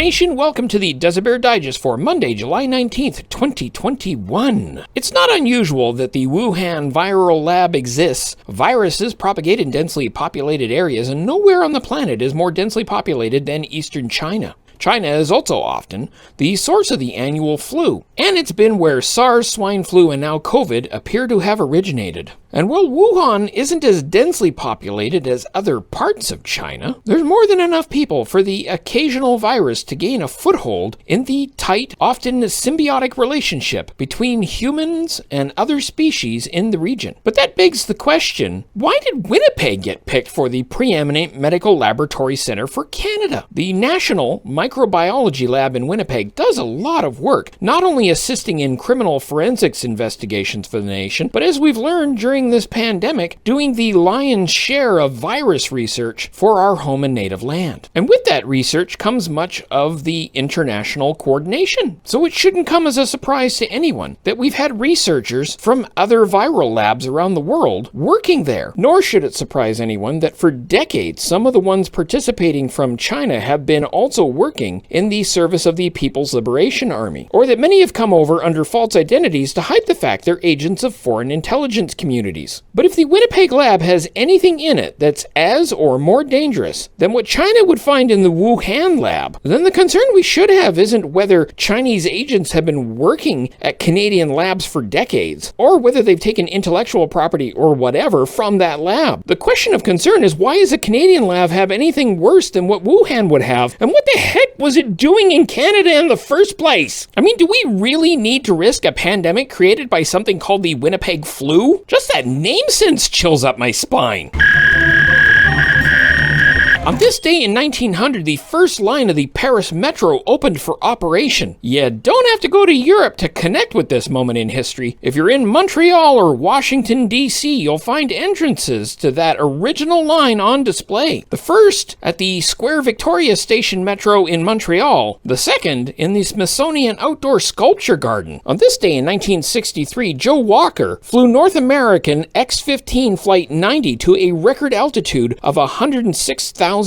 Nation, welcome to the Duza Bear Digest for Monday, July 19th, 2021. It's not unusual that the Wuhan viral lab exists. Viruses propagate in densely populated areas, and nowhere on the planet is more densely populated than eastern China. China is also often the source of the annual flu, and it's been where SARS, swine flu, and now COVID appear to have originated. And while Wuhan isn't as densely populated as other parts of China, there's more than enough people for the occasional virus to gain a foothold in the tight, often symbiotic relationship between humans and other species in the region. But that begs the question, why did Winnipeg get picked for the preeminent medical laboratory center for Canada? The National Microbiology Lab in Winnipeg does a lot of work, not only assisting in criminal forensics investigations for the nation, but as we've learned during this pandemic, doing the lion's share of virus research for our home and native land. And with that research comes much of the international coordination. So it shouldn't come as a surprise to anyone that we've had researchers from other viral labs around the world working there. Nor should it surprise anyone that for decades, some of the ones participating from China have been also working in the service of the People's Liberation Army, or that many have come over under false identities to hide the fact they're agents of foreign intelligence communities. But if the Winnipeg lab has anything in it that's as or more dangerous than what China would find in the Wuhan lab, then the concern we should have isn't whether Chinese agents have been working at Canadian labs for decades, or whether they've taken intellectual property or whatever from that lab. The question of concern is, why does a Canadian lab have anything worse than what Wuhan would have, and what the heck was it doing in Canada in the first place? I mean, do we really need to risk a pandemic created by something called the Winnipeg flu? Just that name sense chills up my spine. On this day in 1900, the first line of the Paris Metro opened for operation. You don't have to go to Europe to connect with this moment in history. If you're in Montreal or Washington, D.C., you'll find entrances to that original line on display. The first at the Square Victoria Station Metro in Montreal, the second in the Smithsonian Outdoor Sculpture Garden. On this day in 1963, Joe Walker flew North American X-15 Flight 90 to a record altitude of 106,010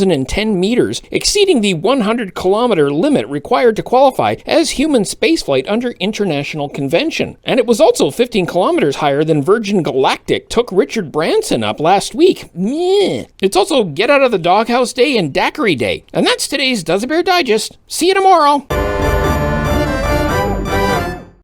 meters, exceeding the 100-kilometer limit required to qualify as human spaceflight under international convention. And it was also 15 kilometers higher than Virgin Galactic took Richard Branson up last week. Meh. It's also Get Out of the Doghouse Day and Daiquiri Day. And that's today's Duza Bear Digest. See you tomorrow.